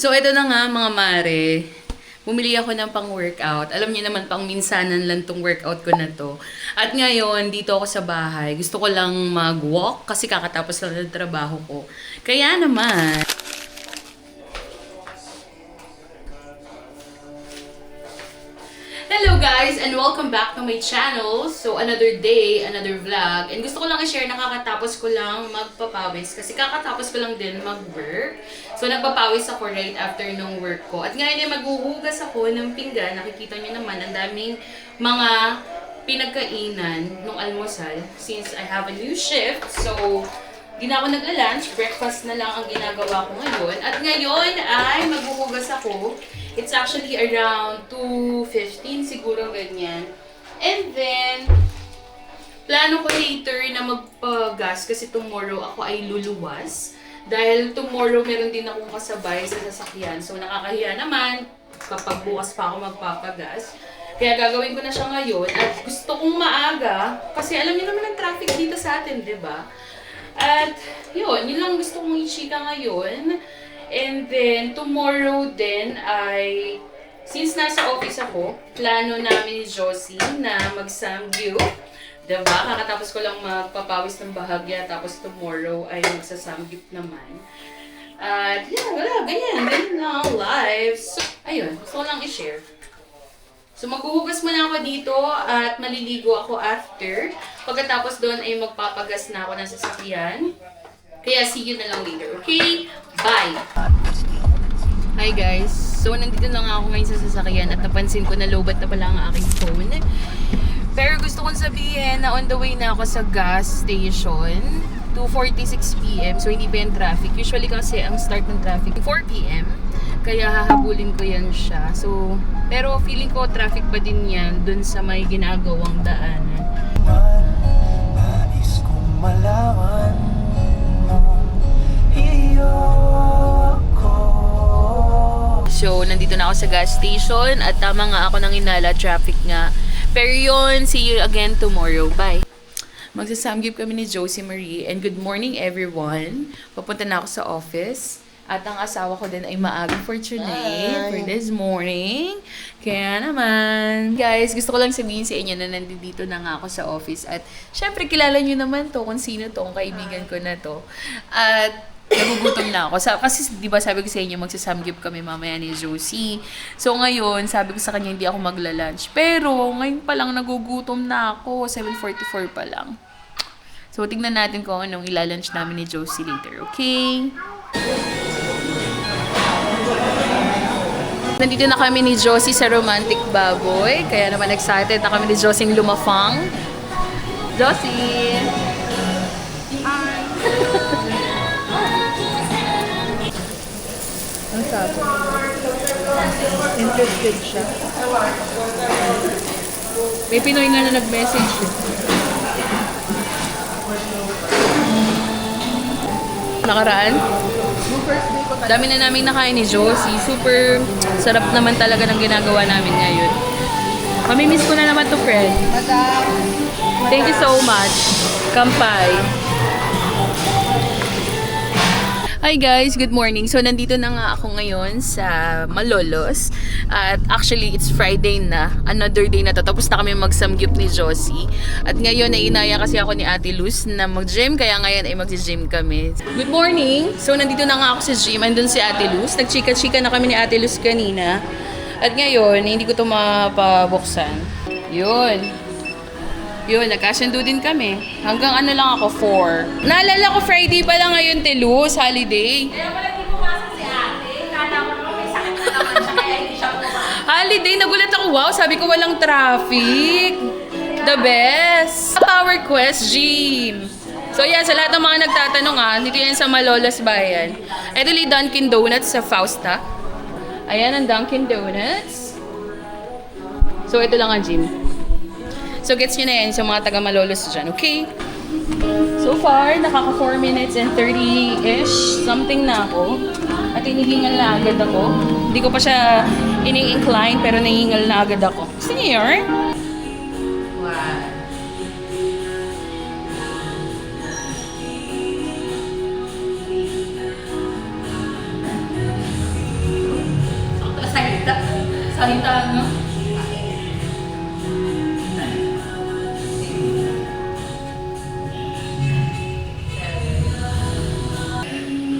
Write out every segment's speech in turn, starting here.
So, ito na nga mga mare. Bumili ako ng pang-workout. Alam niyo naman, pang minsanan lang tong workout ko na to. At ngayon, dito ako sa bahay. Gusto ko lang mag-walk kasi kakatapos lang ng trabaho ko. Kaya naman... Hello guys, and welcome back to my channel. So, another day, another vlog. And gusto ko lang i-share na kakatapos ko lang magpapawis. Kasi kakatapos ko lang din mag-work. So, nagpapawis ako right after nung work ko. At ngayon ay maghuhugas ako ng pinggan. Nakikita nyo naman, ang daming mga pinagkainan nung almusal. Since I have a new shift. So, di na ako nagla-lunch. Breakfast na lang ang ginagawa ko ngayon. At ngayon ay maghuhugas ako. It's actually around 2:15 siguro ganyan. And then, plano ko later na magpagas kasi tomorrow ako ay luluwas. Dahil tomorrow meron din akong kasabay sa sasakyan. So nakakahiya naman kapag bukas pa ako magpapagas. Kaya gagawin ko na siya ngayon. At gusto kong maaga kasi alam niyo naman ang traffic dito sa atin, di ba? At yun lang gusto kong i-chika ngayon. And then, tomorrow din ay, since nasa office ako, plano namin ni Josie na mag-samgyup. Diba? Kakatapos ko lang magpapawis ng bahagya, tapos tomorrow ay magsasamgyup naman. At, wala, ganyan lang ang live. So, ayun, gusto ko lang i-share. So, maghuhugas muna ako dito at maliligo ako after. Pagkatapos doon ay magpapagas na ako ng sasakyan. Kaya see you na lang later, okay? Bye! Hi guys! So, nandito na nga ako ngayon sa sasakyan at napansin ko na lowbat na pala ang aking phone. Pero gusto kong sabihin na on the way na ako sa gas station. 2:46 PM, so hindi pa yung traffic. Usually kasi ang start ng traffic 4 PM. Kaya hahabulin ko yan siya. So, pero feeling ko traffic pa din yan dun sa may ginagawang daanan. Nais kong malaman So, nandito na ako sa gas station at tama nga ako ng inala, traffic nga. Pero yun, see you again tomorrow. Bye! Magsasamgyup kami ni Josie Marie and good morning everyone. Papunta na ako sa office. At ang asawa ko din ay maagang fortunate for this morning. Kaya naman, guys, gusto ko lang sabihin sa inyo na nandito na nga ako sa office. At syempre, kilala nyo naman to kung sino to, ang kaibigan ko na to. At nagugutom na ako. Kasi di ba sabi ko sa inyo, magsasamgyup kami mamaya ni Josie. So ngayon, sabi ko sa kanya hindi ako magla-lunch. Pero ngayon pa lang nagugutom na ako. 7:44 pa lang. So tingnan natin kung anong ilalunch namin ni Josie later. Okay? Nandito na kami ni Josie sa Romantic Baboy. Kaya naman excited na kami ni Josie lumafang. Josie! Hi! Ang sabi. Interested siya. May Pinoy nga na nag-message eh. Nakaraan? Dami na namin nakain ni Josie. Super sarap naman talaga ng ginagawa namin ngayon. Mamimiss ko na naman to, friend. Thank you so much. Kampay. Hi guys, good morning. So nandito na nga ako ngayon sa Malolos. At actually, it's Friday na. Another day na to. Tapos na kami magsamgyup ni Josie. At ngayon, nainaya kasi ako ni Ate Luz na mag-gym. Kaya ngayon ay mag-gym kami. Good morning! So nandito na nga ako sa gym. Andun si Ate Luz. Nagchika-chika na kami ni Ate Luz kanina. At ngayon, hindi ko ito mapabuksan. Yun. Yun, nagkasundo din kami. Hanggang ano lang ako, 4. Naalala ko Friday pa lang ngayon, Telus, holiday. Kaya wala di pumasok si ate. Kala ko naman may sakit na naman siya kaya hindi siya pumasok. Holiday, nagulat ako. Wow, sabi ko walang traffic. The best. Power Quest Gym. So yan, sa lahat ng mga nagtatanong dito yan sa Malolos Bayan. Ito yung Dunkin Donuts sa Fausta. Ayan ang Dunkin Donuts. So ito lang ang gym. So, gets nyo na yan sa mga taga-Malolos dyan, okay? So far, nakaka 4 minutes and 30-ish something na ako. At hinihingal na agad ako. Hindi ko pa siya ini-incline, pero nahihingal na agad ako. Gusto niyo yun? Wow. Salita. Salita, no?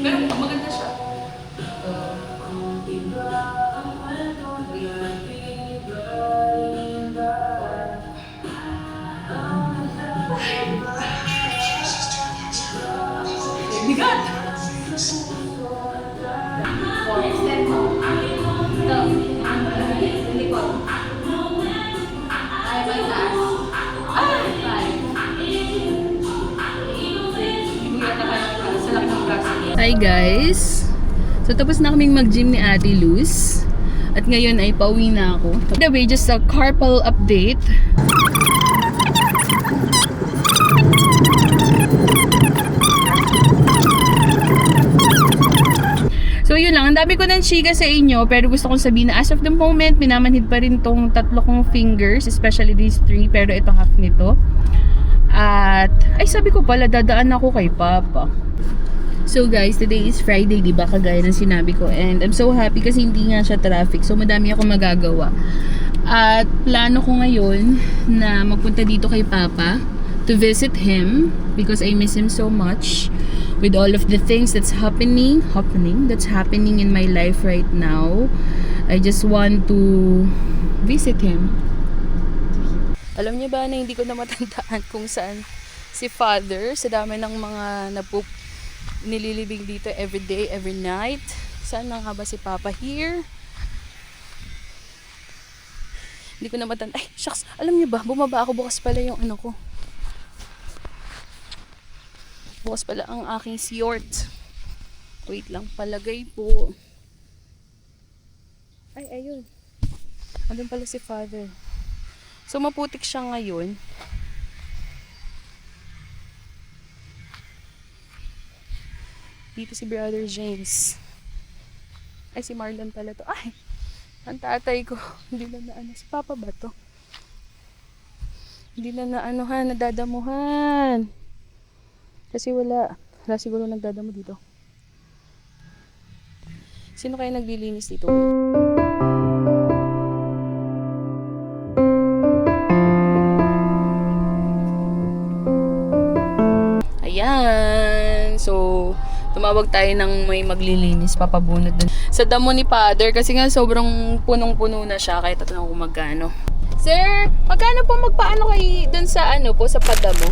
Pero maganda siya. Bigat! Extend mo. Ito. Likod. Ay, may taas. Ay! Hi guys! So tapos na kaming mag-gym ni Ate Luz. At ngayon ay pauwi na ako. By the way, just a carpal update. So yun lang, ang dami ko ng chika sa inyo, pero gusto kong sabihin na as of the moment, minamanhid pa rin tong tatlo kong fingers, especially these 3, pero ito half nito. At, ay sabi ko pala, dadaan ako kay Papa. So guys, today is Friday, di ba? Kagaya ng sinabi ko. And I'm so happy kasi hindi nga siya traffic. So madami ako magagawa. At plano ko ngayon na magpunta dito kay Papa to visit him because I miss him so much with all of the things that's happening in my life right now. I just want to visit him. Alam niyo ba na hindi ko na matandaan kung saan si Father sa dami ng mga nililibing dito every day, every night. Saan na nga ba si Papa here? Hindi ko na matanda. Ay, shucks. Alam niyo ba, bumaba ako bukas pala yung ano ko. Bukas pala ang aking short. Wait lang, palagay po. Ay, ayun. Andun pala si Father. So, maputik siya ngayon. Dito si Brother James. Ay, si Marlon pala to. Ay, ang tatay ko. Hindi na naano. Si Papa ba to? Hindi na naanohan, nadadamuhan. Kasi wala siguro nagdadamo dito. Sino kaya naglilinis dito? Ayan. So, tumawag tayo ng may maglilinis, papabunot dun sa damo ni Father kasi nga sobrang punong-puno na siya kahit tatanong kung magkano. Sir, magkano po magpaano kay dun sa ano po, sa padamo?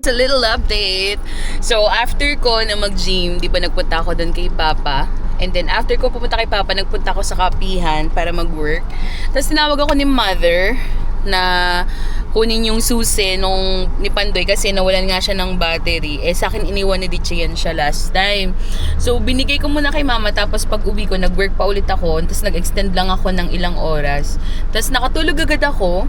A little update. So, after ko na mag-gym, di ba nagpunta ako doon kay Papa. And then, after ko pupunta kay Papa, nagpunta ako sa kapihan para mag-work. Tapos, tinawag ako ni Mother na kunin yung susi nung ni Pandoy kasi nawalan nga siya ng battery. Eh, sa akin iniwan ni Dichian siya last time. So, binigay ko muna kay Mama. Tapos, pag uwi ko, nag-work pa ulit ako. Tapos, nag-extend lang ako ng ilang oras. Tapos, nakatulog agad ako.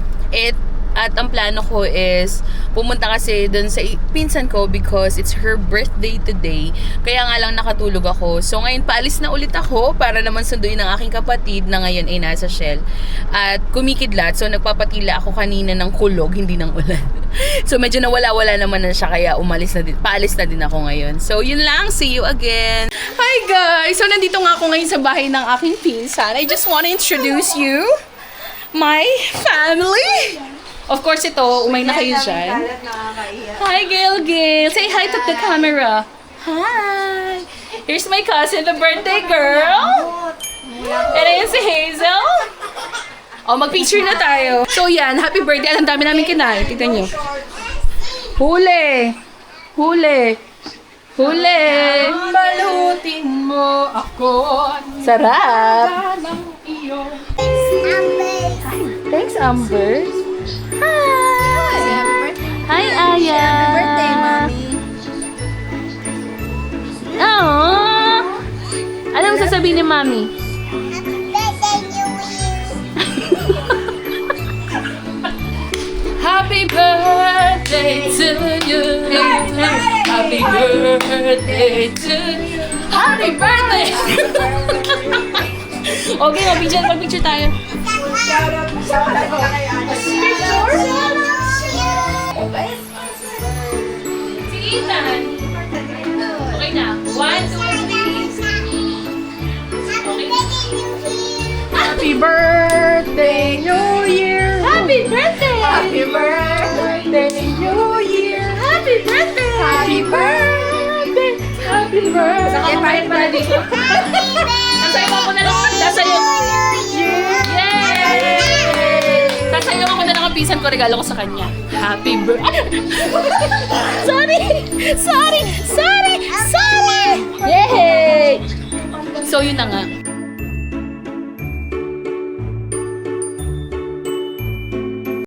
At ang plano ko is pumunta kasi dun sa pinsan ko because it's her birthday today. Kaya nga lang nakatulog ako. So ngayon paalis na ulit ako para naman sunduin ng aking kapatid na ngayon ay nasa Shell. At kumikidlat. So nagpapatila ako kanina ng kulog, hindi ng ulan. So medyo nawala-wala naman na siya kaya paalis na din ako ngayon. So yun lang. See you again. Hi guys! So nandito nga ako ngayon sa bahay ng aking pinsan. I just want to introduce you my family. Of course, ito, umay na kayo dyan. Hi, Gail. Say hi to the camera. Hi. Here's my cousin, the birthday girl. And ayan si Hazel. Oh, mag-picture na tayo. So, yan. Happy birthday. Ang dami namin kinain. Tignan nyo. Huli. Balutin mo ako. Sarap. Thanks, Amber. Hi! Hi, Aya! Happy birthday, Mommy. Aww! Anong sasabihin ni Mami? Happy birthday to you! Happy birthday to you! Happy birthday! Okay, mag-picture tayo. Sige, Ethan. Okay na. 1, 2, 3. Happy birthday, New Year! Happy birthday! Happy birthday, New Year! Happy birthday! Happy birthday! Happy birthday! Saka kumain pala dito. Sasayaw ko na lang. Sasayaw. Yay! Sasayaw ko na lang ang pisan ko. Regalo ko sa kanya. Happy birthday. Sorry! Sorry! Sorry! Sorry! Yay! So yun na nga.